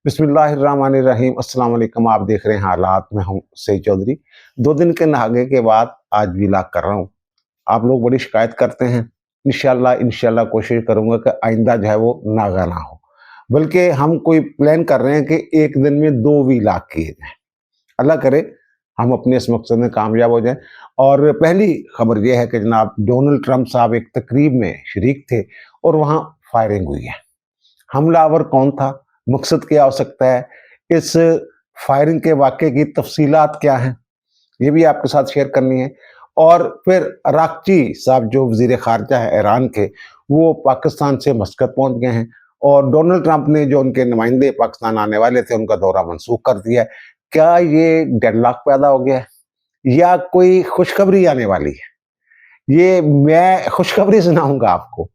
बिस्मिल्लाहिर्रहमानिर्रहीम। अस्सलाम वालेकुम। आप देख रहे हैं हालात। मैं हूँ सईद चौधरी। 2 दिन के नहागे के बाद आज व्लॉग कर रहा हूँ। आप लोग बड़ी शिकायत करते हैं। इंशाल्लाह कोशिश करूँगा कि आइंदा जो है वो नागा ना हो। बल्कि हम कोई प्लान कर रहे हैं कि एक दिन में 2 व्लॉग किए जाएँ। अल्लाह करे हम अपने इस मकसद में कामयाब हो जाएँ। और पहली खबर ये है कि जनाब डोनाल्ड ट्रंप साहब एक तकरीब में शरीक थे और वहाँ फायरिंग हुई है। हमलावर कौन था? मकसद क्या हो सकता है? इस फायरिंग के वाक़ये की तफ़सीलात क्या हैं? ये भी आपके साथ शेयर करनी है। और फिर अराक़ची साहब जो वज़ीर ख़ारिजा है ईरान के, वो पाकिस्तान से मस्कत पहुँच गए हैं और डोनाल्ड ट्रंप ने जो उनके नुमाइंदे पाकिस्तान आने वाले थे, उनका दौरा मनसूख कर दिया है। क्या ये डेडलॉक पैदा हो गया है या कोई खुशखबरी आने वाली है? ये मैं खुशखबरी सुनाऊँगा आपको।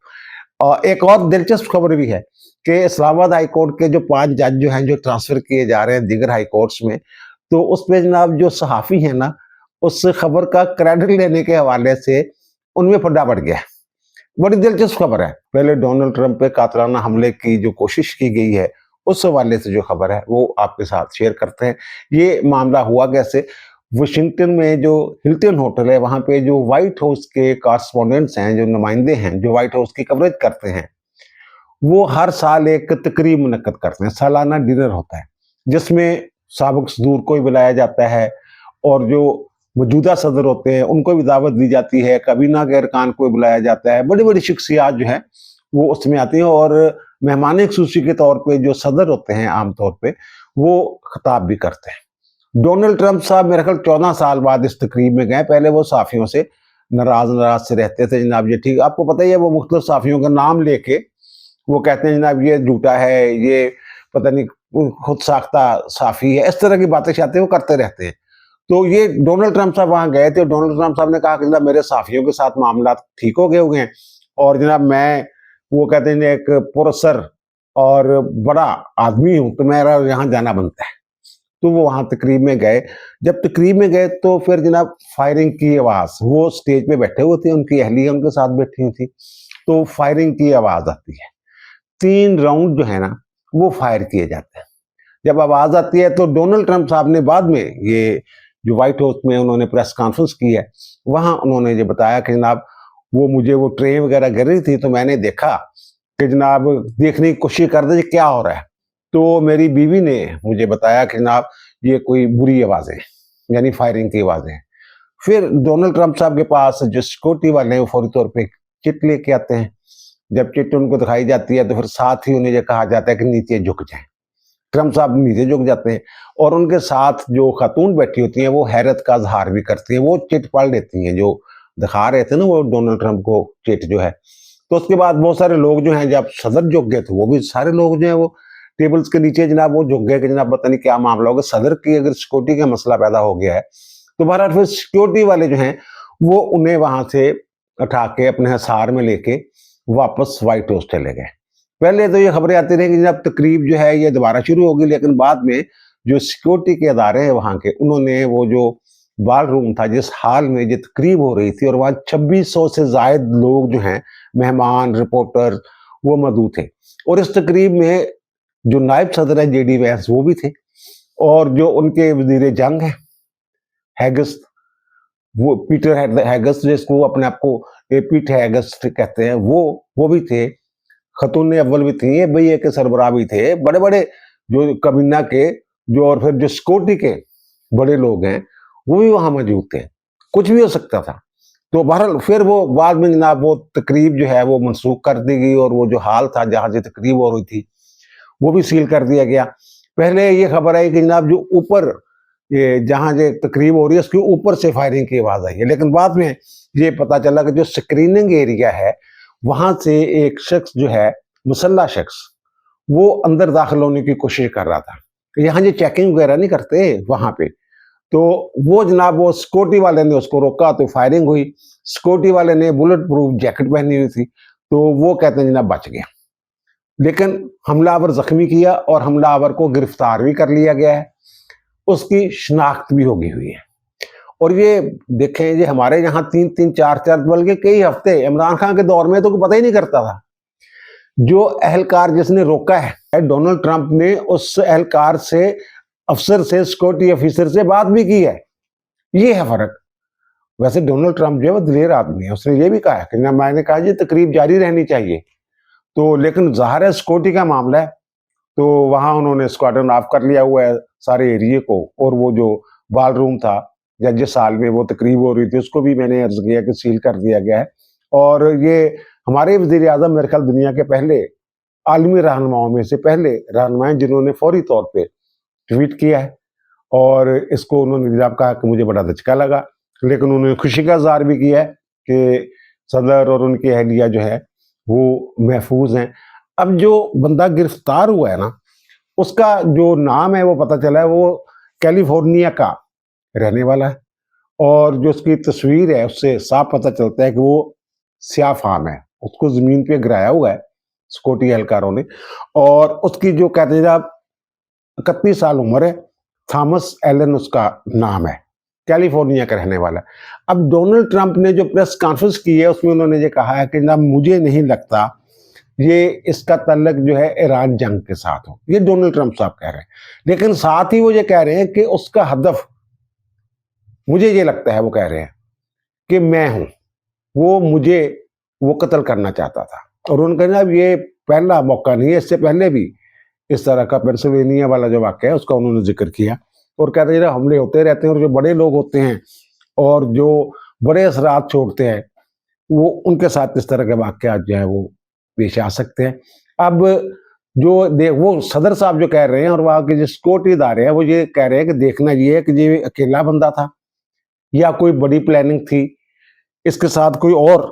और एक और दिलचस्प खबर भी है कि इस्लामाबाद हाई कोर्ट के जो 5 जज जो हैं, जो ट्रांसफ़र किए जा रहे हैं दीगर हाई कोर्ट्स में, तो उसमें जनाब जो सहाफ़ी हैं ना, उस खबर का क्रेडिट लेने के हवाले से उनमें फड्डा बढ़ गया है। बड़ी दिलचस्प खबर है। पहले डोनाल्ड ट्रंप पे कातलाना हमले की जो कोशिश की गई है, उस हवाले से जो खबर है, वो आपके साथ शेयर करते हैं। ये मामला हुआ कैसे? वाशिंगटन में जो हिल्टन होटल है, वहाँ पे जो व्हाइट हाउस के कॉरेस्पोंडेंट्स हैं, जो नुमाइंदे हैं, जो व्हाइट हाउस की कवरेज करते हैं, वो हर साल एक तकरीब मुनक्कद करते हैं। सालाना डिनर होता है, जिसमें साबिक सदूर को भी बुलाया जाता है और जो मौजूदा सदर होते हैं, उनको भी दावत दी जाती है। काबीना के अरकान को भी बुलाया जाता है। बड़ी-बड़ी शख्सियत जो हैं, वो उसमें आती हैं और मेहमान ख़ुसूसी के तौर पे जो सदर होते हैं आम तौर पे, वो खिताब भी करते हैं। डोनाल्ड ट्रंप साहब मेरे ख्याल 14 साल बाद इस तकरीब में गए। पहले वो सहाफ़ियों से नाराज़ से रहते थे, जनाब ये ठीक आपको पता ही है, वो मुख्तलिफ सहाफ़ियों का नाम लेके वो कहते हैं जनाब ये झूठा है, ये पता नहीं खुद साख्ता साफ़ी है, इस तरह की बातें-शातें वो करते रहते हैं। तो ये डोनाल्ड ट्रंप साहब वहाँ गए थे और डोनाल्ड ट्रंप साहब ने कहा कि जनाब मेरे साफ़ियों के साथ मामला ठीक हो गए हुए हैं और जनाब मैं वो कहते हैं एक पुरअसर और बड़ा आदमी हूँ, तो मेरा यहाँ जाना बनता है। तो वो वहाँ तकरीब में गए। जब तकरीब में गए तो फिर जनाब फायरिंग की आवाज़, वो स्टेज पे बैठे हुए थे, उनकी अहलिया उनके साथ बैठी हुई थी, तो फायरिंग की आवाज़ आती है। 3 राउंड जो है ना, वो फायर किए जाते हैं। जब आवाज़ आती है तो डोनाल्ड ट्रंप साहब ने बाद में ये जो व्हाइट हाउस में उन्होंने प्रेस कॉन्फ्रेंस की है, वहाँ उन्होंने ये बताया कि जनाब वो मुझे वो ट्रेन वगैरह गिर रही थी, तो मैंने देखा कि जनाब देखने की कोशिश कर रहे थे क्या हो रहा है। तो मेरी बीवी ने मुझे बताया कि जनाब ये कोई बुरी आवाज़ें हैं, यानी फायरिंग की आवाज़ें हैं। फिर डोनाल्ड ट्रंप साहब के पास जो सिक्योरिटी वाले हैं, वो फौरी तौर पे चिट लेके आते हैं। जब चिट उनको दिखाई जाती है तो फिर साथ ही उन्हें ये कहा जाता है कि नीचे झुक जाएँ। ट्रंप साहब नीचे झुक जाते हैं और उनके साथ जो खातून बैठी होती हैं, वो हैरत का इज़हार भी करती हैं। वो चिट पढ़ लेती हैं, जो दिखा रहे थे ना वो डोनाल्ड ट्रंप को चिट जो है। तो उसके बाद बहुत सारे लोग जो हैं, जब सदर झुक गए, तो वो भी सारे लोग जो हैं वो टेबल्स के नीचे जनाब वो झुक गए कि जनाब पता नहीं क्या मामला होगा। सदर की अगर सिक्योरिटी का मसला पैदा हो गया है, तो बहरहाल फिर सिक्योरिटी वाले जो हैं, वो उन्हें वहाँ से उठा के अपने हिसार में लेके वापस व्हाइट हाउस चले गए। पहले तो ये खबरें आती रही कि जब तकरीब जो है ये दोबारा शुरू होगी, लेकिन बाद में जो सिक्योरिटी के अदारे हैं वहाँ के, उन्होंने वो जो बाल रूम था, जिस हाल में ये तकरीब हो रही थी, और वहाँ 2600 से ज़ायद लोग जो हैं, मेहमान, रिपोर्टर, वो मौजूद थे। और इस तकरीब में जो नायब सदर है जेडी वैंस, वो भी थे और जो उनके वज़ीर जंग हैं, हैगस, वो पीटर हैगस, जिसको अपने आप को पीट हैगस कहते हैं, वो भी थे। खतून अव्वल भी थी, भैया के सरबराह भी थे, बड़े-बड़े जो काबीना के जो और फिर जो सिक्योरिटी के बड़े लोग हैं, वो भी वहाँ मौजूद थे। कुछ भी हो सकता था। तो बहरहाल फिर वो बाद में जनाब वो तकरीब जो है वो मनसूख कर दी गई और वो जो हाल था जहाँ से तकरीब हो रही थी, वो भी सील कर दिया गया। पहले ये खबर आई कि जनाब जो ऊपर ये जहाँ ये तकरीब हो रही है, उसके ऊपर से फायरिंग की आवाज़ आई है, लेकिन बाद में ये पता चला कि जो स्क्रीनिंग एरिया है, वहाँ से एक शख्स जो है, मुसल्ला शख्स, वो अंदर दाखिल होने की कोशिश कर रहा था। यहाँ ये चेकिंग वगैरह नहीं करते वहाँ पे। तो वो जनाब वो सिक्योरिटी वाले ने उसको रोका, तो फायरिंग हुई। सिक्योरिटी वाले ने बुलेट प्रूफ जैकेट पहनी हुई थी, तो वो कहते हैं जनाब बच गया। लेकिन हमलावर ज़ख्मी किया और हमलावर को गिरफ्तार भी कर लिया गया है। उसकी शिनाख्त भी हो गई हुई है। और ये देखें, ये हमारे यहाँ 3-3, 4-4 बल्कि कई हफ्ते इमरान खान के दौर में तो कोई पता ही नहीं करता था। जो اہلکار جس نے روکا ہے ڈونلڈ ٹرمپ نے اس اہلکار سے افسر سے سیکورٹی افیسر سے بات بھی کی ہے. یہ ہے فرق. ویسے ڈونلڈ ٹرمپ جو ہے وہ دلیر آدمی ہے. اس نے یہ بھی کہا ہے کہ میں نے کہا یہ تقریب جاری رہنی چاہیے. تو لیکن ظاہر ہے سیکورٹی کا معاملہ ہے تو وہاں انہوں نے اسکواڈرن آف کر لیا ہوا ہے سارے ایریے کو. اور وہ جو بال روم تھا یا جس سال میں وہ تقریب ہو رہی تھی اس کو بھی میں نے عرض کیا کہ سیل کر دیا گیا ہے. اور یہ ہمارے وزیر اعظم میرے خیال دنیا کے پہلے عالمی رہنماؤں میں سے پہلے رہنما ہیں جنہوں نے فوری طور پہ ٹویٹ کیا ہے. اور اس کو انہوں نے جناب کہا کہ مجھے بڑا دھچکا لگا. لیکن انہوں نے خوشی کا اظہار بھی کیا ہے کہ صدر اور ان کی اہلیہ جو ہے وہ محفوظ ہیں. اب جو بندہ گرفتار ہوا ہے نا اس کا جو نام ہے وہ پتہ چلا ہے وہ کیلیفورنیا کا رہنے والا ہے. اور جو اس کی تصویر ہے اس سے صاف پتہ چلتا ہے کہ وہ سیاہ فام ہے. اس کو زمین پہ گرایا ہوا ہے سیکورٹی اہلکاروں نے. اور اس کی جو کہتے ہیں جناب 31 سال عمر ہے. تھامس ایلن اس کا نام ہے. کیلیفورنیا کا رہنے والا ہے. اب ڈونلڈ ٹرمپ نے جو پریس کانفرنس کی ہے اس میں انہوں نے یہ کہا ہے کہ جناب مجھے نہیں لگتا یہ اس کا تعلق جو ہے ایران جنگ کے ساتھ ہو. یہ ڈونلڈ ٹرمپ صاحب کہہ رہے ہیں. لیکن ساتھ ہی وہ یہ کہہ رہے ہیں کہ اس کا ہدف مجھے یہ لگتا ہے وہ کہہ رہے ہیں کہ میں ہوں وہ قتل کرنا چاہتا تھا. اور ان کا جناب یہ پہلا موقع نہیں ہے. اس سے پہلے بھی اس طرح کا پینسلوینیا والا جو واقعہ ہے اس کا انہوں نے ذکر کیا اور کہتے ہیں حملے ہوتے رہتے ہیں. اور جو بڑے لوگ ہوتے ہیں اور جو بڑے اثرات چھوڑتے ہیں وہ ان کے ساتھ اس طرح کے واقعات جو ہے وہ پیش آ سکتے ہیں. اب جو وہ صدر صاحب جو کہہ رہے ہیں اور وہاں کے جو سیکورٹی ادارے ہیں وہ یہ کہہ رہے ہیں کہ دیکھنا یہ ہے کہ یہ اکیلا بندہ تھا یا کوئی بڑی پلاننگ تھی, اس کے ساتھ کوئی اور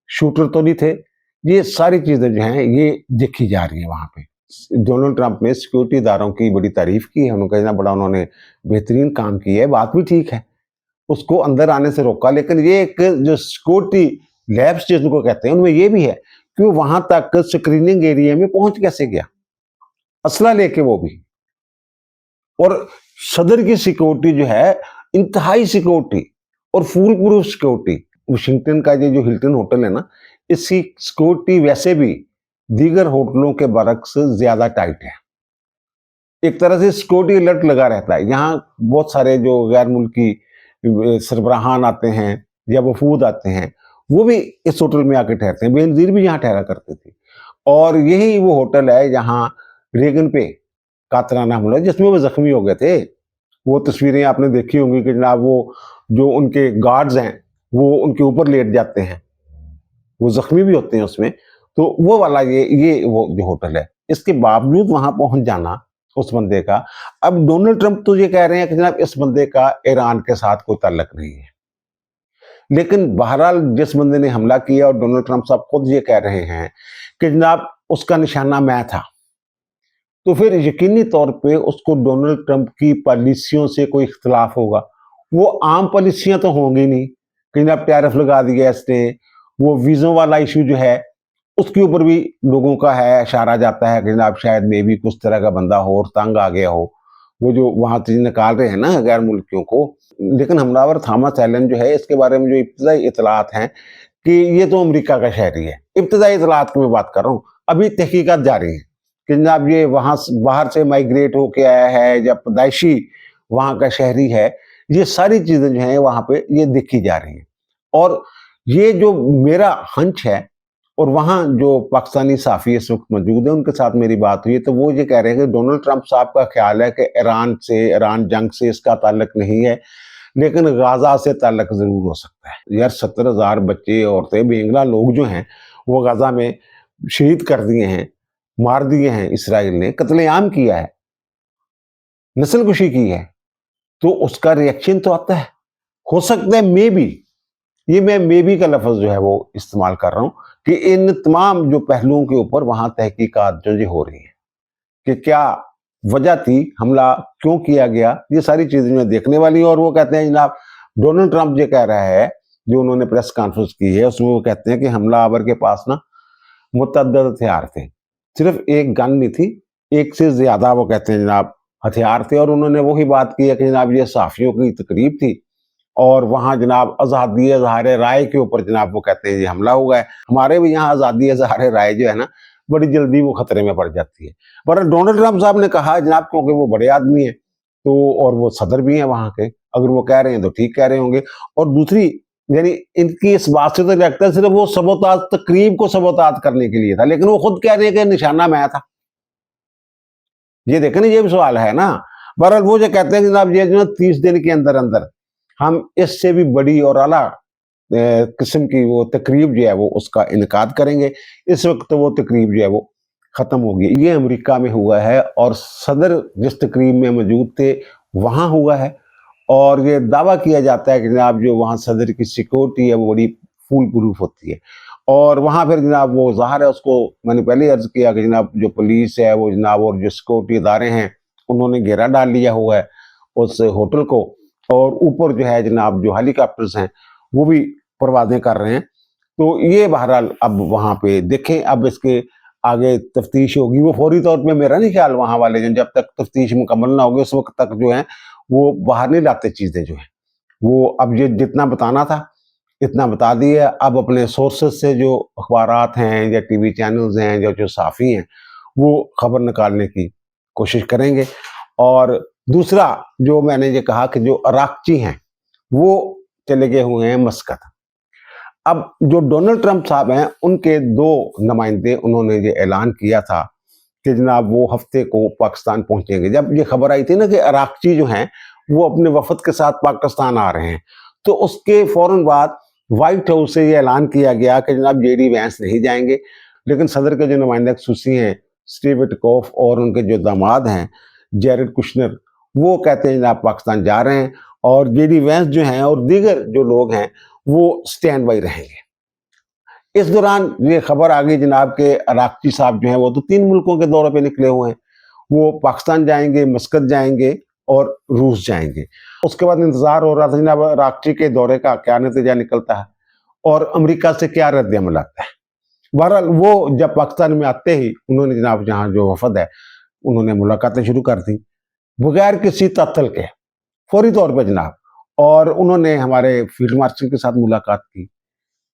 شوٹر تو نہیں تھے. یہ ساری چیزیں جو ہیں یہ دیکھی جا رہی ہیں وہاں پہ. ڈونلڈ ٹرمپ نے سیکورٹی اداروں کی بڑی تعریف کی ہے. انہوں نے کہا بڑا انہوں نے بہترین کام کیا ہے. بات بھی ٹھیک ہے, اس کو اندر آنے سے روکا. لیکن یہ ایک جو سیکورٹی لیبس جن کو کہتے ہیں ان میں یہ بھی ہے کہ وہ وہاں تک سکریننگ ایریا میں پہنچ کیسے گیا اسلحہ لے کے وہ بھی. اور صدر کی سیکورٹی جو ہے انتہائی سیکورٹی اور فول پروف سیکورٹی. واشنگٹن کا یہ جو ہلٹن ہوٹل ہے نا اس کی سیکورٹی ویسے بھی دیگر ہوٹلوں کے برعکس زیادہ ٹائٹ ہے. ایک طرح سے سیکورٹی الرٹ لگا رہتا ہے. یہاں بہت سارے جو غیر ملکی سربراہان آتے ہیں یا وفود آتے ہیں وہ بھی اس ہوٹل میں آ کے ٹھہرتے ہیں. بے نظیر بھی یہاں ٹھہرا کرتے تھے. اور یہی وہ ہوٹل ہے جہاں ریگن پہ قاتلانہ حملہ جس میں وہ زخمی ہو گئے تھے. وہ تصویریں آپ نے دیکھی ہوں گی کہ جناب وہ جو ان کے گارڈز ہیں وہ ان کے اوپر لیٹ جاتے ہیں, وہ زخمی بھی ہوتے ہیں اس میں. تو وہ والا یہ وہ جو ہوٹل ہے. اس کے باوجود وہاں پہنچ جانا اس بندے کا. اب ڈونلڈ ٹرمپ تو یہ کہہ رہے ہیں کہ جناب اس بندے کا ایران کے ساتھ کوئی تعلق نہیں ہے. لیکن بہرحال جس بندے نے حملہ کیا اور ڈونلڈ ٹرمپ صاحب خود یہ کہہ رہے ہیں کہ جناب اس کا نشانہ میں تھا, تو پھر یقینی طور پہ اس کو ڈونلڈ ٹرمپ کی پالیسیوں سے کوئی اختلاف ہوگا. وہ عام پالیسیاں تو ہوں گی نہیں کہ جناب ٹیرف لگا دیا اس نے. وہ ویزوں والا ایشو جو ہے اس کے اوپر بھی لوگوں کا ہے اشارہ جاتا ہے کہ جناب شاید میں بھی کچھ طرح کا بندہ ہو اور تنگ آ گیا ہو وہ جو وہاں سے نکال رہے ہیں نا غیر ملکیوں کو. لیکن حملہ تھامس ایلن جو ہے اس کے بارے میں جو ابتدائی اطلاعات ہیں کہ یہ تو امریکہ کا شہری ہے. ابتدائی اطلاعات کی میں بات کر رہا ہوں, ابھی تحقیقات جاری ہیں کہ جناب یہ وہاں باہر سے مائیگریٹ ہو کے آیا ہے یا پیدائشی وہاں کا شہری ہے. یہ ساری چیزیں جو ہیں وہاں پہ یہ دیکھی جا رہی ہیں. اور یہ جو میرا ہنچ ہے اور وہاں جو پاکستانی صحافی اس وقت موجود ہیں ان کے ساتھ میری بات ہوئی تو وہ یہ کہہ رہے ہیں کہ ڈونلڈ ٹرمپ صاحب کا خیال ہے کہ ایران جنگ سے اس کا تعلق نہیں ہے لیکن غزہ سے تعلق ضرور ہو سکتا ہے. یار 70,000 بچے عورتیں بینگلہ لوگ جو ہیں وہ غزہ میں شہید کر دیے ہیں, مار دیے ہیں. اسرائیل نے قتل عام کیا ہے, نسل کشی کی ہے. تو اس کا ریئیکشن تو آتا ہے. ہو سکتا ہے مے بی, یہ میں مے بی کا لفظ جو ہے وہ استعمال کر رہا ہوں کہ ان تمام جو پہلوؤں کے اوپر وہاں تحقیقات جو ہو رہی ہیں کہ کیا وجہ تھی, حملہ کیوں کیا گیا, یہ ساری چیزیں جو دیکھنے والی ہیں. اور وہ کہتے ہیں جناب ڈونلڈ ٹرمپ یہ کہہ رہا ہے جو انہوں نے پریس کانفرنس کی ہے اس میں وہ کہتے ہیں کہ حملہ آور کے پاس نا متعدد ہتھیار تھے, صرف ایک گن نہیں تھی, ایک سے زیادہ وہ کہتے ہیں جناب ہتھیار تھے. اور انہوں نے وہی بات کی ہے کہ جناب یہ صحافیوں کی تقریب تھی اور وہاں جناب آزادی اظہار رائے کے اوپر جناب وہ کہتے ہیں یہ حملہ ہوا ہے. ہمارے بھی یہاں آزادی اظہار رائے جو ہے نا बड़ी जल्दी वो खतरे में पड़ जाती है। पर डोनाल्ड ट्रंप साहब ने कहा जनाब, क्योंकि वो बड़े आदमी हैं तो, और वो सदर भी हैं वहाँ के, अगर वो कह रहे हैं तो ठीक कह रहे होंगे। और दूसरी, यानी इनकी इस बात से तो लगता है सिर्फ वो सबोताज, तकरीब को सबोताज करने के लिए था, लेकिन वो खुद कह रहे हैं कि निशाना मैं था। ये देखें ना, ये भी सवाल है ना। बहरहाल वो जो कहते हैं कि जनाब ये जो 30 दिन के अंदर अंदर हम इससे भी बड़ी और आला किस्म की वो तकरीब जो है वो उसका इनकाद करेंगे। इस वक्त तो वो तकरीब जो है वो ख़त्म हो गई। ये अमेरिका में हुआ है और सदर जिस तकरीब में मौजूद थे वहाँ हुआ है, और ये दावा किया जाता है कि जनाब जो वहाँ सदर की सिक्योरिटी है वो बड़ी फूल प्रूफ होती है। और वहाँ फिर जनाब वो ज़ाहिर है, उसको मैंने पहले अर्ज़ किया कि जनाब जो पुलिस है वो जनाब और जो सिक्योरिटी इदारे हैं उन्होंने घेरा डाल लिया हुआ है उस होटल को, और ऊपर जो है जनाब जो हेलीकॉप्टर्स हैं वो भी परवाज़ें कर रहे हैं। तो ये बहरहाल अब वहाँ पे देखें, अब इसके आगे तफ्तीश होगी। वो फौरी तौर पे मेरा नहीं ख्याल वहाँ वाले जो जब तक तफ्तीश मुकम्मल ना होगी उस वक्त तक जो है वो बाहर नहीं लाते चीज़ें जो हैं। वो अब ये जितना बताना था इतना बता दिया। अब अपने सोर्सेज से जो अखबारात हैं या टीवी चैनल्स हैं या जो सहाफ़ी हैं वो खबर निकालने की कोशिश करेंगे। और दूसरा जो मैंने ये कहा कि जो अराकची हैं वो चले गए हुए हैं मस्कत। अब जो डोनाल्ड ट्रंप साहब हैं उनके 2 नुमाइंदे, उन्होंने ये ऐलान किया था कि जनाब वो हफ्ते को पाकिस्तान पहुंचेंगे। जब ये खबर आई थी ना कि अराकची जो हैं वो अपने वफद के साथ पाकिस्तान आ रहे हैं, तो उसके फौरन बाद व्हाइट हाउस से ये ऐलान किया गया कि जनाब जेडी वैंस नहीं जाएंगे। लेकिन सदर के जो नुमाइंदा खसूसी हैं स्टीव विटकॉफ और उनके जो दामाद हैं जेरेड कुशनर, वो कहते हैं जनाब पाकिस्तान जा रहे हैं, और जेडी वैंस जो हैं और दीगर जो लोग हैं वो स्टैंड बाई रहेंगे। इस दौरान ये खबर आ गई जनाब के अराकची साहब जो हैं वो तो 3 मुल्कों के दौरे पे निकले हुए हैं। वो पाकिस्तान जाएंगे, मस्कत जाएंगे और रूस जाएंगे। उसके बाद इंतजार हो रहा था जनाब अराकची के दौरे का क्या नतीजा निकलता है और अमेरिका से क्या रद्द-ए-अमल आता है। बहरहाल वो जब पाकिस्तान में आते ही उन्होंने जनाब जहाँ जो वफद है उन्होंने मुलाकातें शुरू कर दी बगैर किसी तत्ल के, फौरी तौर पे जनाब। और उन्होंने हमारे फील्ड मार्शल के साथ मुलाकात की।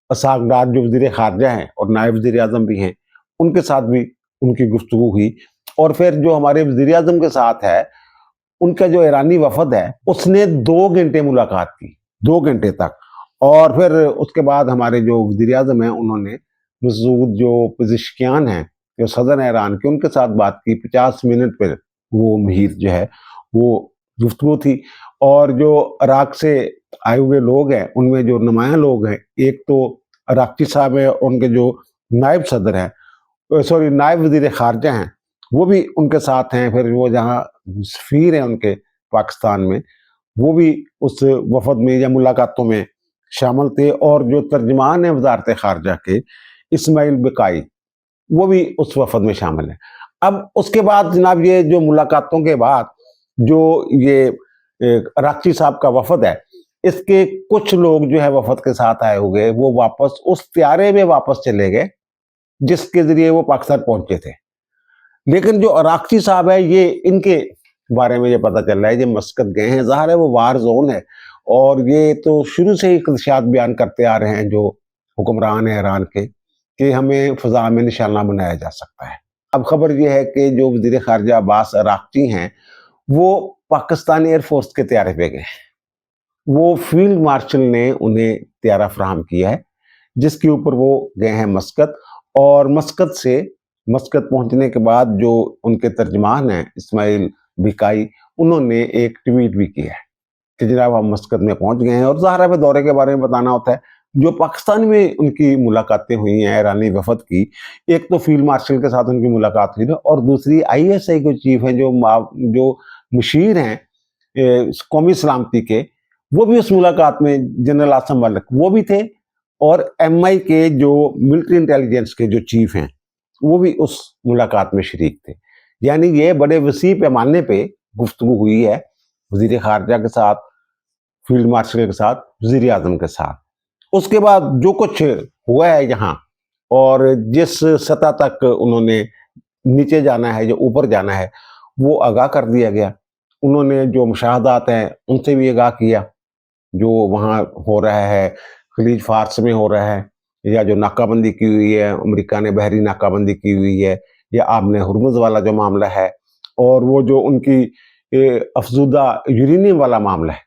सागदार जो वज़ीर ख़ारिजा हैं और नायब वज़ीर आज़म भी हैं, उनके साथ भी उनकी गुफ्तगू हुई। और फिर जो हमारे वज़ीर आज़म के साथ है, उनका जो ईरानी वफ़द है, उसने 2 घंटे मुलाकात की, 2 घंटे तक। और फिर उसके बाद हमारे जो वज़ीर आज़म हैं, उन्होंने मसूद जो पज़ेश्कियान हैं, जो सदर हैं ईरान के, उनके साथ बात की। 50 मिनट पे वो मुहित जो है, वो गुफ्तगू थी। और जो इराक से आए हुए लोग हैं, उनमें जो नुमायाँ लोग हैं, एक तो अराकची साहब हैं, उनके जो नायब सदर हैं, सॉरी नायब वज़ीर ख़ारिजा हैं, वो भी उनके साथ हैं। फिर वो जहाँ सफ़ीर हैं उनके पाकिस्तान में, वो भी उस वफ़द में या मुलाकातों में शामिल थे। और जो तर्जुमान हैं वज़ारत ख़ारिजा के इस्माइल बिकाई, वो भी उस वफ़द में शामिल हैं। अब उसके बाद जनाब ये जो मुलाकातों के बाद जो ये अराकची साहब का वफ़द है, इसके कुछ लोग जो है वफ़द के साथ आए हुए, वो वापस उस त्यारे में वापस चले गए जिसके ज़रिए वो पाकिस्तान पहुँचे थे। लेकिन जो अराकची साहब है, ये इनके बारे में ये पता चल रहा है, ये मस्कत गए हैं। ज़ाहिर है वो वार ज़ोन है, और ये तो शुरू से ही ख़दशात बयान करते आ रहे हैं जो हुक्मरान हैं ईरान के, कि हमें फ़ज़ा में निशाना बनाया जा सकता है। अब खबर ये है कि जो वज़ीर ख़ारिजा अब्बास अराकची हैं, वो पाकिस्तान एयर फ़ोर्स के त्यारे पे गए। वो फील्ड मार्शल ने उन्हें त्यारा फ़राहम किया है, जिसके ऊपर वो गए हैं मस्कत। और मस्कत पहुँचने के बाद जो उनके तर्जुमान हैं इस्माइल बिकाई, उन्होंने एक ट्वीट भी किया है कि जनाब हम मस्कत में पहुँच गए हैं। और ज़ाहिर है दौरे के बारे में बताना होता है। जो पाकिस्तान में उनकी मुलाकातें हुई हैं ईरानी वफ़द की, एक तो फील्ड मार्शल के साथ उनकी मुलाकात हुई है, और दूसरी आईएसआई के चीफ हैं जो मुशीर हैं कौमी सलामती के, वो भी उस मुलाकात में जनरल आसिम मलिक वो भी थे। और एमआई के जो मिलिट्री इंटेलिजेंस के जो चीफ हैं वो भी उस मुलाकात में शरीक थे। यानी ये बड़े वसी पैमाने पे गुफ्तगू हुई है वज़ीर ख़ारिजा के साथ, फील्ड मार्शल के साथ, वज़ीर आज़म के साथ। उसके बाद जो कुछ हुआ है यहाँ, और जिस सतह तक उन्होंने नीचे जाना है या ऊपर जाना है, वो आगाह कर दिया गया। उन्होंने जो मुशाहदात हैं उनसे भी आगाह किया, जो वहाँ हो रहा है, खलीज फार्स में हो रहा है, या जो नाकाबंदी की हुई है, अमेरिका ने बहरी नाकाबंदी की हुई है, या आपने हुर्मुज़ वाला जो मामला है, और वो जो उनकी अफज़ूदा यूरेनियम वाला मामला है,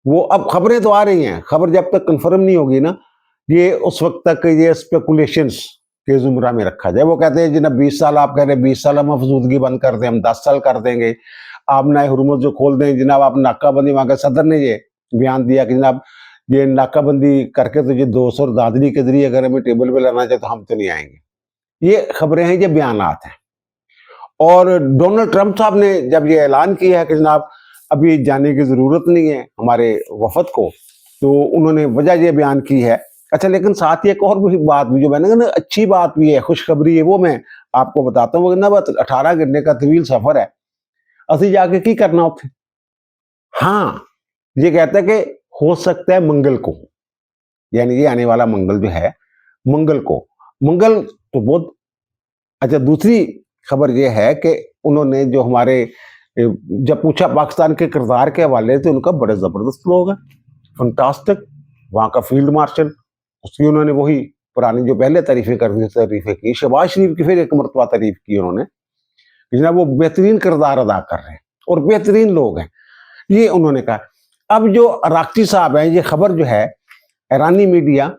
वो अब खबरें तो आ रही हैं, खबर जब तक कन्फर्म नहीं होगी ना, ये उस वक़्त तक ये स्पेकुलेशंस के ज़ुमरा में रखा जाए। वो कहते हैं जनाब 20 साल, आप कह रहे हैं 20 साल हम अफज़ूदगी बंद कर दें, हम 10 साल कर देंगे। आप नए हुर्मुज़ जो खोल दें, जनाब आप नाकाबंदी, वहाँ के सदर ने ये बयान दिया कि जनाब ये नाकाबंदी करके तो ये 200 दादरी के ज़रिए अगर हमें टेबल पे लाना चाहे तो हम तो नहीं आएँगे। ये खबरें हैं, ये बयानात हैं। और डोनाल्ड ट्रंप साहब ने जब ये ऐलान किया है कि जनाब अभी जाने की ज़रूरत नहीं है हमारे वफ़द को, तो उन्होंने वजह ये बयान की है। अच्छा, लेकिन साथ ही एक और भी बात भी, जो मैंने कहा ना अच्छी बात भी है, खुशखबरी है, वो मैं आपको बताता हूँ। ना बस 18 घंटे का तवील सफ़र है, असी जाके की करना उत्थे। हाँ, ये कहता है कि हो सकता है मंगल को, यानी ये आने वाला मंगल जो है, मंगल को, मंगल तो बहुत अच्छा। दूसरी खबर ये है कि उन्होंने जो हमारे जब पूछा पाकिस्तान के किरदार के हवाले से, उनका बड़े ज़बरदस्त लोग हैं, फंटास्टिक, वहाँ का फील्ड मार्शल, उसकी उन्होंने वही पुरानी जो पहले तारीफ़ें कर दी, तारीफ़ें की। शहबाज शरीफ की फिर एक मरतबा तारीफ़ की उन्होंने, कि जनाब वो बेहतरीन किरदार अदा कर रहे हैं और बेहतरीन लोग हैं, ये उन्होंने कहा। अब जो अराक़ची साहब हैं, ये खबर जो है, ईरानी मीडिया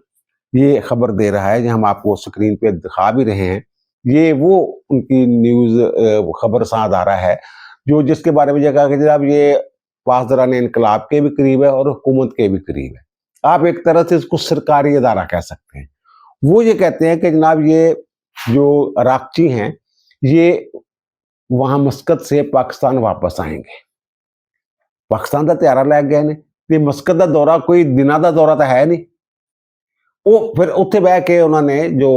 ये खबर दे रहा है, जो हम आपको स्क्रीन पे दिखा भी रहे हैं, ये वो उनकी न्यूज़ खबर साझा है, जो जिसके बारे में ये कहा कि जनाब ये पासदारान इनकलाब के भी करीब है और हुकूमत के भी करीब है। आप एक तरह से इसको सरकारी इदारा कह सकते हैं। वो ये कहते हैं कि जनाब ये जो अराक़ची हैं, ये वहाँ मस्कत से पाकिस्तान वापस आएँगे। पाकिस्तान दा त्यारा लै गए ने, ते मस्कत दा दौरा कोई दिनां दा दौरा तो है नहीं। वो फिर उत्थे बह के उन्होंने जो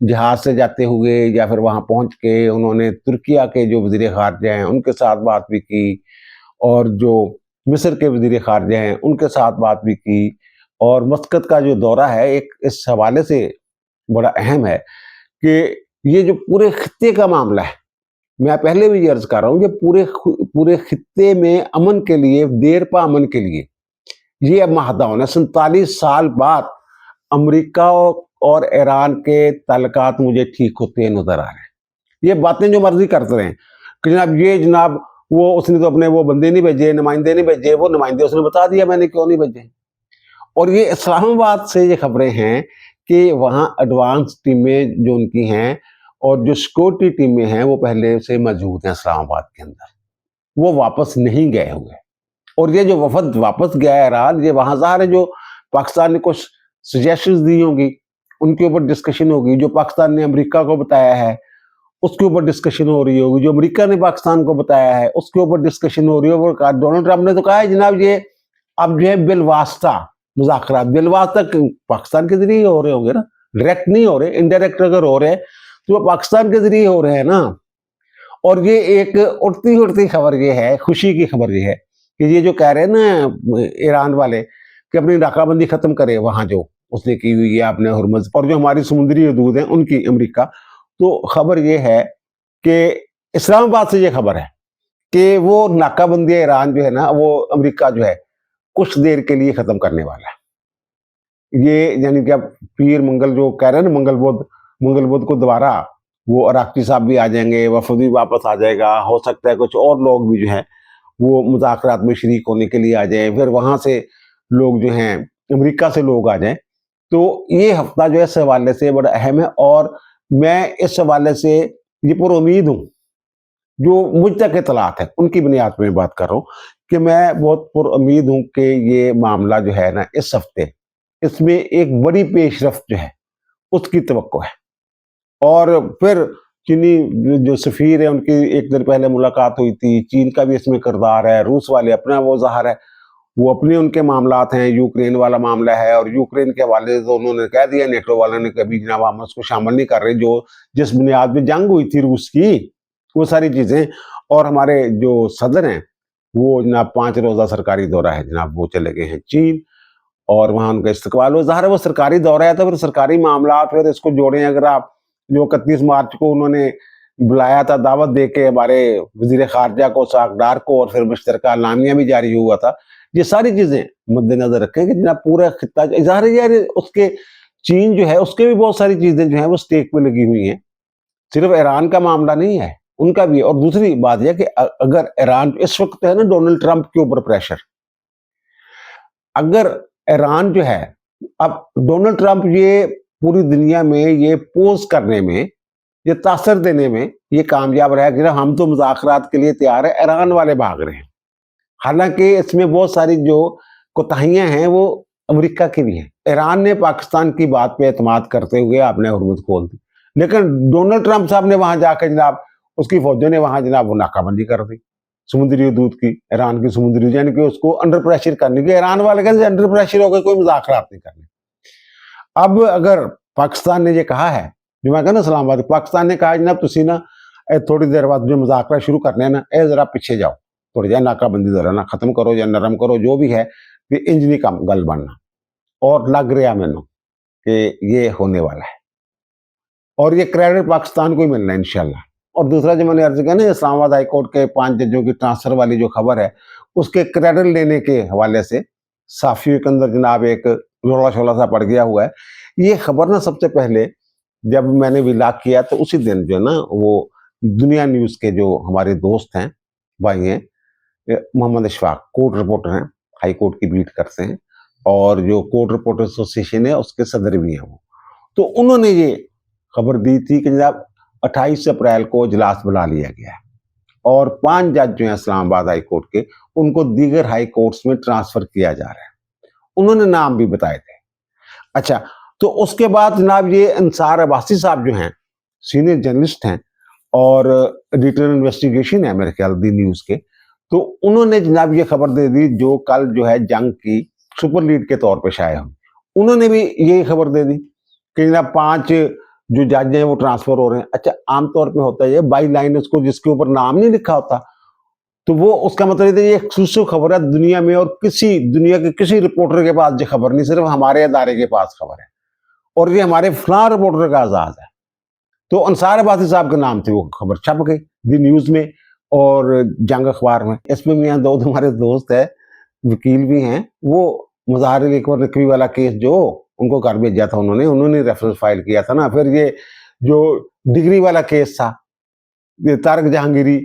जहाज से जाते हुए या फिर वहाँ पहुँच के उन्होंने तुर्किया के जो वज़ीर ख़ारिजा हैं, उनके साथ बात भी की, और जो मिस्र के वज़ीर ख़ारिजा हैं, उनके साथ बात भी की। और मस्कत का जो दौरा है, एक इस हवाले से बड़ा अहम है कि ये जो पूरे खित्ते का मामला है, मैं पहले भी ये अर्ज़ कर रहा हूँ, ये पूरे खित्ते में अमन के लिए, देरपा अमन के लिए ये अब माहदा होना है। 47 साल बाद अमेरिका और ईरान के ताल्लुकात मुझे ठीक होते नज़र आ रहे हैं। ये बातें जो मर्ज़ी करते रहें कि जनाब ये जनाब वो उसने तो अपने वो बंदे नहीं भेजे, नुमाइंदे नहीं भेजे, वो नुमाइंदे उसने बता दिया मैंने क्यों नहीं भेजे। और ये इस्लामाबाद से ये खबरें हैं कि वहाँ एडवांस टीमें जो उनकी हैं और जो सिक्योरिटी टीमें हैं, वो पहले से मौजूद हैं इस्लामाबाद के अंदर, वो वापस नहीं गए हुए। और ये जो वफ़द वापस गया है ईरान, ये वहाँ ज़ाहिर है जो पाकिस्तान ने कुछ सजेशंस दी होंगी, उनके ऊपर डिस्कशन होगी। जो पाकिस्तान ने अमेरिका को बताया है, उसके ऊपर डिस्कशन हो रही होगी। जो अमेरिका ने पाकिस्तान को बताया है, उसके ऊपर डिस्कशन हो रही होगी। और डोनाल्ड ट्रंप ने तो कहा है जनाब ये अब जो है बिलवास्ता मुज़ाकरात, बिलवास्ता पाकिस्तान के ज़रिए हो रहे होंगे ना, डायरेक्ट नहीं हो रहे, इनडायरेक्ट अगर हो रहे हैं तो वो पाकिस्तान के ज़रिए हो रहे हैं ना। और ये एक उड़ती-उड़ती खबर ये है, खुशी की खबर ये है कि ये जो कह रहे हैं ना ईरान वाले कि अपनी नाकाबंदी ख़त्म करे, वहाँ जो उसने की हुई है आपने हुर्मुज़, और जो हमारी समुद्री हदूद हैं उनकी अमेरिका, तो खबर ये है कि इस्लामाबाद से ये खबर है कि वो नाकाबंदी ईरान जो है ना, वो अमेरिका जो है कुछ देर के लिए ख़त्म करने वाला है। ये यानी कि अब पीर मंगल जो कह रहे हैं ना, मंगल बुध को दोबारा वो अराक़ची साहब भी आ जाएंगे, वफ़द भी वापस आ जाएगा। हो सकता है कुछ और लोग भी जो हैं वो मुज़ाकरात में शरीक होने के लिए आ जाएँ, फिर वहाँ से लोग जो हैं अमेरिका से लोग आ जाएँ। तो ये हफ़्ता जो है इस हवाले से बड़ा अहम है, और मैं इस हवाले से ये पुरुम्मीद हूँ, जो मुझ तक इत्तलात है उनकी बुनियाद पे मैं बात कर रहा हूँ कि मैं बहुत पुरुम्मीद हूँ कि ये मामला जो है ना इस हफ़्ते, इसमें एक बड़ी पेशरफ़्त जो है उसकी तवक्को है। और फिर चीनी जो सफ़ीर है उनकी एक दिन पहले मुलाकात हुई थी, चीन का भी इसमें किरदार है, रूस वाले अपना वो ज़ाहिर है, वो अपने उनके मामलात हैं, यूक्रेन वाला मामला है, और यूक्रेन के हवाले से तो उन्होंने कह दिया नेटो वालों ने कभी जनाब हम उसको शामिल नहीं कर रहे, जो जिस बुनियाद पे जंग हुई थी रूस की, वो सारी चीज़ें। और हमारे जो सदर हैं, वो जनाब 5 रोज़ा सरकारी दौरा है जनाब, वो चले गए हैं चीन, और वहाँ उनका इस्तकबाल हो। ज़ाहिर है वो सरकारी दौरा है, तो फिर सरकारी मामलात फिर इसको जोड़ें। अगर आप जो 31 मार्च को उन्होंने बुलाया था दावत दे के हमारे वज़ीर ख़ारिजा को, साकडार को, और फिर मुश्तरका एलामिया भी जारी हुआ था, ये सारी चीज़ें मद्देनज़र रखें कि जनाब पूरा खित्ता ज़ाहिर है यार उसके چین جو ہے اس کے بھی بہت ساری چیزیں جو ہیں وہ سٹیک پہ لگی ہوئی ہیں، صرف ایران کا معاملہ نہیں ہے، ان کا بھی ہے۔ اور دوسری بات یہ کہ اگر ایران اس وقت ہے نا ڈونلڈ ٹرمپ کے اوپر پریشر، اگر ایران جو ہے اب ڈونلڈ ٹرمپ یہ پوری دنیا میں یہ پوز کرنے میں، یہ تاثر دینے میں یہ کامیاب رہا کہ ہم تو مذاکرات کے لیے تیار ہیں، ایران والے بھاگ رہے ہیں۔ حالانکہ اس میں بہت ساری جو کوتاہیاں ہیں وہ امریکہ کی بھی ہیں۔ ایران نے پاکستان کی بات پہ اعتماد کرتے ہوئے آپ نے ہرمز کھول دی، لیکن ڈونلڈ ٹرمپ صاحب نے وہاں جا کے جناب اس کی فوجوں نے وہاں جناب وہ ناکہ بندی کر دی، سمندری حدود کی، ایران کی سمندری، یعنی کہ اس کو انڈر پریشر کرنے کی۔ ایران والے کہتے ہیں انڈر پریشر ہو گئے، کوئی مذاکرات نہیں کرنے۔ اب اگر پاکستان نے یہ کہا ہے، جو میں کہا نا اسلام آباد، پاکستان نے کہا جناب تسی نا تھوڑی دیر بعد جو مذاکرہ شروع کرنے ہیں نا، اے ذرا پیچھے جاؤ، تھوڑی جا ناکہ بندی ذرا نا ختم کرو یا نرم کرو، جو بھی ہے انج نہیں کم گل بننا۔ اور لگ رہا مینوں کہ یہ ہونے والا ہے، اور یہ کریڈٹ پاکستان کو ہی ملنا ہے انشاءاللہ۔ اور دوسرا جو میں نے عرض کیا نا اسلام آباد ہائی کورٹ کے 5 ججوں کی ٹرانسفر والی جو خبر ہے، اس کے کریڈٹ لینے کے حوالے سے صحافیوں کے اندر جناب ایک رولا شولا سا پڑ گیا ہوا ہے۔ یہ خبر نا سب سے پہلے جب میں نے ولاگ کیا تو اسی دن جو ہے نا وہ دنیا نیوز کے جو ہمارے دوست ہیں، بھائی ہیں، محمد اشفاق کورٹ رپورٹر ہیں، ہائی کورٹ کی بیٹ کرتے ہیں، اور جو کورٹ رپورٹر ایسوسیشن ہے اس کے صدر بھی ہیں وہ، تو انہوں نے یہ خبر دی تھی کہ جناب 28 اپریل کو اجلاس بلا لیا گیا ہے اور 5 جج جو ہیں اسلام آباد ہائی کورٹ کے، ان کو دیگر ہائی کورٹس میں ٹرانسفر کیا جا رہا ہے۔ انہوں نے نام بھی بتائے تھے۔ اچھا، تو اس کے بعد جناب یہ انصار عباسی صاحب جو ہیں سینئر جرنلسٹ ہیں اور ایڈیٹر انویسٹیگیشن ہے میرے خیال دی نیوز کے، تو انہوں نے جناب یہ خبر دے دی جو کل جو ہے جنگ کی سپر لیڈ کے طور پہ شائع ہوئی۔ انہوں نے بھی یہی خبر دے دی کہ جناب 5 جو جج ہیں وہ ٹرانسفر ہو رہے ہیں۔ اچھا، عام طور پہ ہوتا ہے یہ بائی لائن اس کو جس کے اوپر نام نہیں لکھا ہوتا تو وہ اس کا مطلب یہ ایکسکلوسیو خبر ہے دنیا میں، اور دنیا کے کسی رپورٹر کے پاس یہ خبر نہیں، صرف ہمارے ادارے کے پاس خبر ہے، اور یہ ہمارے فلاں رپورٹر کا اعزاز ہے۔ تو انصار عباسی صاحب کے نام سے وہ خبر چھپ گئی دی نیوز میں اور جنگ اخبار میں۔ اس میں میاں دو ہمارے دوست ہے، وکیل بھی ہیں، وہ مظاہر نقوی والا کیس جو ان کو گھر بھیجا تھا انہوں نے ریفرنس فائل کیا تھا نا، پھر یہ جو ڈگری والا کیس تھا یہ طارق جہانگیری،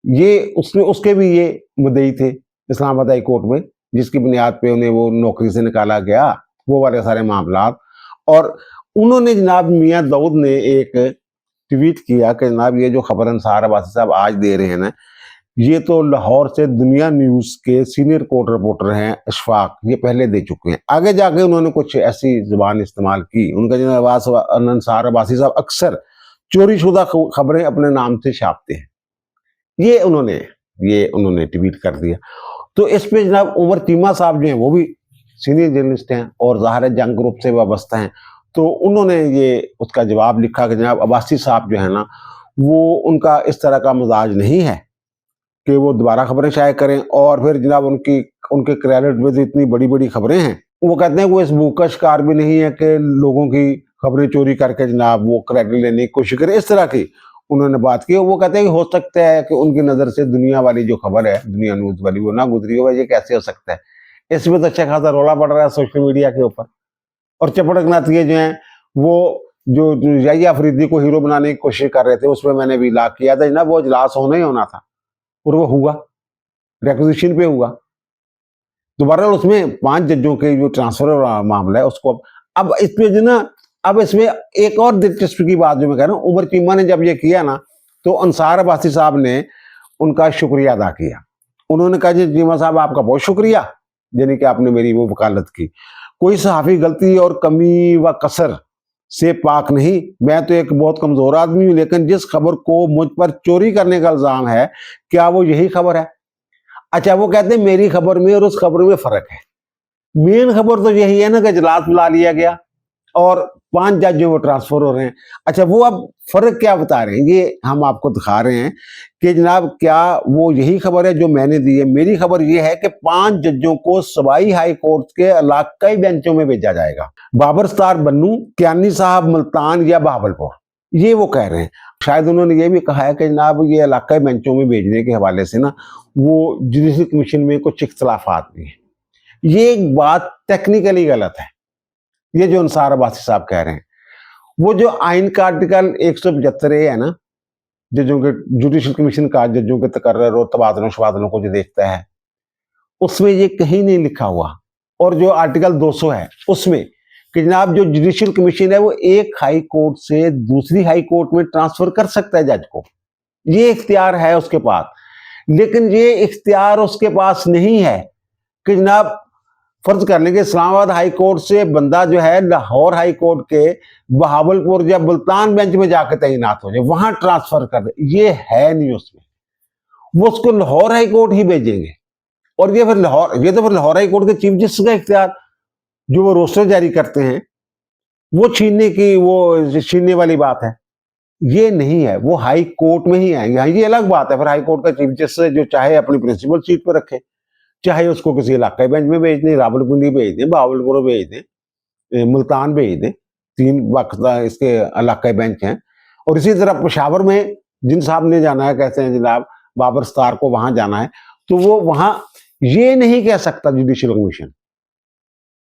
یہ اس کے بھی یہ مدعی تھے اسلام آباد ہائی کورٹ میں، جس کی بنیاد پہ انہیں وہ نوکری سے نکالا گیا، وہ والے سارے معاملات۔ اور انہوں نے جناب میاں داؤد نے ایک ٹویٹ کیا کہ جناب یہ جو خبر انصار عباسی صاحب آج دے رہے ہیں نا، یہ تو لاہور سے دنیا نیوز کے سینئر کورٹ رپورٹر ہیں اشفاق، یہ پہلے دے چکے ہیں۔ آگے جا کے انہوں نے کچھ ایسی زبان استعمال کی، ان کا جناب انصار عباسی صاحب اکثر چوری شدہ خبریں اپنے نام سے چھاپتے ہیں، یہ انہوں نے ٹویٹ کر دیا۔ تو اس پہ جناب عمر چیمہ صاحب جو ہیں وہ بھی سینئر جرنلسٹ ہیں اور ظاہر جنگ گروپ سے وابستہ ہیں، تو انہوں نے یہ اس کا جواب لکھا کہ جناب عباسی صاحب جو ہے نا وہ ان کا اس طرح کا مزاج نہیں ہے کہ وہ دوبارہ خبریں شائع کریں، اور پھر جناب ان کے کریڈٹ میں تو اتنی بڑی بڑی خبریں ہیں، وہ کہتے ہیں وہ اس بھوک کا شکار بھی نہیں ہے کہ لوگوں کی خبریں چوری کر کے جناب وہ کریڈٹ لینے کی کوشش کرے، اس طرح کی انہوں نے بات کی۔ وہ کہتے ہیں کہ ہو سکتا ہے کہ ان کی نظر سے دنیا والی جو خبر ہے، دنیا نیوز والی، وہ نہ گزری ہو، یہ کیسے ہو سکتا ہے؟ اس میں تو اچھا خاصا رولا پڑ رہا ہے سوشل میڈیا کے اوپر، اور چپڑک ناتیے جو ہیں وہ جو یحییٰ افریدی کو ہیرو بنانے کی کوشش کر رہے تھے، اس میں میں نے بھی لاگ کیا تھا جناب، وہ اجلاس ہونا ہی ہونا تھا اور وہ ہوا، ریکوزیشن پہ ہوا۔ دوبارہ اس میں 5 ججوں کے جو ٹرانسفر معاملہ ہے اس کو اب اس میں جو نا، اب اس میں ایک اور دلچسپی کی بات جو میں کہہ رہا ہوں، عمر چیمہ نے جب یہ کیا نا تو انصار عباسی صاحب نے ان کا شکریہ ادا کیا۔ انہوں نے کہا جی چیمہ صاحب آپ کا بہت شکریہ، یعنی کہ آپ نے میری وہ وکالت کی، کوئی صحافی غلطی اور کمی و کسر سے پاک نہیں، میں تو ایک بہت کمزور آدمی ہوں، لیکن جس خبر کو مجھ پر چوری کرنے کا الزام ہے کیا وہ یہی خبر ہے؟ اچھا، وہ کہتے ہیں میری خبر میں اور اس خبر میں فرق ہے، مین خبر تو یہی ہے نا کہ اجلاس بلا لیا گیا اور 5 جج جو وہ ٹرانسفر ہو رہے ہیں۔ اچھا، وہ اب فرق کیا بتا رہے ہیں، یہ ہم آپ کو دکھا رہے ہیں کہ جناب کیا وہ یہی خبر ہے جو میں نے دی ہے؟ میری خبر یہ ہے کہ 5 ججوں کو صوبائی ہائی کورٹ کے علاقائی بینچوں میں بھیجا جائے گا، بابر ستار بنو، کیانی صاحب ملتان یا بہاولپور، یہ وہ کہہ رہے ہیں۔ شاید انہوں نے یہ بھی کہا ہے کہ جناب یہ علاقائی بینچوں میں بھیجنے کے حوالے سے نا وہ جوڈیشل کمیشن میں کچھ اختلافات بھی ہیں، یہ ایک بات ٹیکنیکلی غلط ہے، ये जो अंसार अब्बासी साहब कह रहे हैं, वो जो आइन का आर्टिकल 175 है ना, जजों के जुडिशल कमीशन का जजों के तकर्रर और तबादलों शबादलों को जो देखता है, उसमें ये कहीं नहीं लिखा हुआ। और जो आर्टिकल 200 है उसमें कि जनाब जो जुडिशल कमीशन है वो एक हाई कोर्ट से दूसरी हाई कोर्ट में ट्रांसफर कर सकता है जज को, ये इख्तियार है उसके पास। लेकिन ये इख्तियार उसके पास नहीं है कि जनाब फर्ज कर लेंगे इस्लामाबाद हाई कोर्ट से बंदा जो है लाहौर हाई कोर्ट के बहावलपुर या मुल्तान बेंच में जाकर तैनात हो जाए, वहां ट्रांसफर कर दे, ये है नहीं उसमें। वो उसको लाहौर हाई कोर्ट ही भेजेंगे। और ये तो फिर लाहौर हाई कोर्ट के चीफ जस्टिस का इख्तियार, जो वो रोस्टर जारी करते हैं, वो छीनने वाली बात है। ये नहीं है, वो हाई कोर्ट में ही आएंगे। ये अलग बात है, फिर हाई कोर्ट का चीफ जस्टिस जो चाहे अपनी प्रिंसिपल सीट पर रखे, चाहे उसको किसी इलाकाई बेंच में भेज दें, रावलपिंडी भेज दें, बहावलपुर भेज दें, मुल्तान भेज दें, 3 बाकायदा इसके इलाकाई बेंच हैं। और इसी तरह पेशावर में जिन साहब ने जाना है, कहते हैं जनाब बाबर सत्तार को वहां जाना है, तो वो वहां ये नहीं कह सकता जुडिशल कमीशन।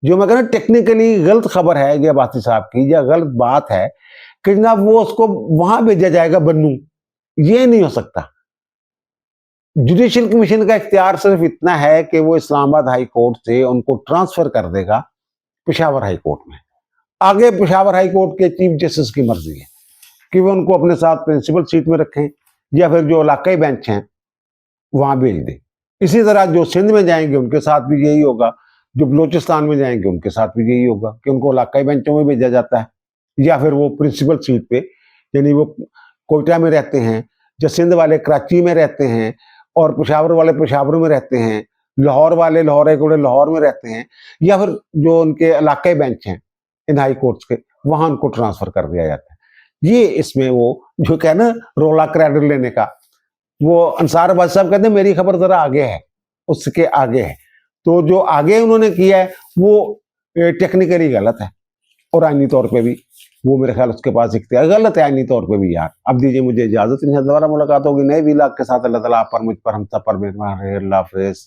जो मैं कह रहा हूं टेक्निकली गलत खबर है ये अब्बासी साहब की, या गलत बात है कि जनाब वो उसको वहां भेजा जाएगा बन्नू, ये नहीं हो सकता। जुडिशल कमीशन का इख्तियार सिर्फ इतना है कि वो इस्लामाबाद हाई कोर्ट से उनको ट्रांसफर कर देगा पेशावर हाई कोर्ट में। आगे पेशावर हाई कोर्ट के चीफ जस्टिस की मर्जी है कि वो उनको अपने साथ प्रिंसिपल सीट में रखें या फिर जो इलाकाई बेंच हैं वहां भेज दें। इसी तरह जो सिंध में जाएंगे उनके साथ भी यही होगा, जो बलोचिस्तान में जाएंगे उनके साथ भी यही होगा कि उनको इलाकाई बेंचों में भेजा जाता है, या फिर वो प्रिंसिपल सीट पे, यानी वो कोयटा में रहते हैं, जो सिंध वाले कराची में रहते हैं, और पेशावर वाले पेशावर में रहते हैं, लाहौर वाले लाहौर हाई कोर्ट लाहौर में रहते हैं, या फिर जो उनके इलाकाई बेंच हैं इन हाई कोर्ट्स के, वहां उनको ट्रांसफर कर दिया जाता है। ये इसमें वो जो क्या ना रोला क्रेडिट लेने का, वो अंसार अब्बासी साहब कहते हैं मेरी खबर जरा आगे है, उसके आगे है। तो जो आगे उन्होंने किया है वो टेक्निकली गलत है, और आईनी तौर पे भी वो मेरे ख्याल उसके पास इख्तियार गलत है आईनी तौर पे भी यार। अब दीजिए मुझे इजाजत, इंशाअल्लाह दोबारा मुलाकात होगी नए वीलॉग के साथ। अल्लाह ताला आप पर, मुझ पर, हम सब पर मेहरबान रहे। अल्लाह हाफिज़।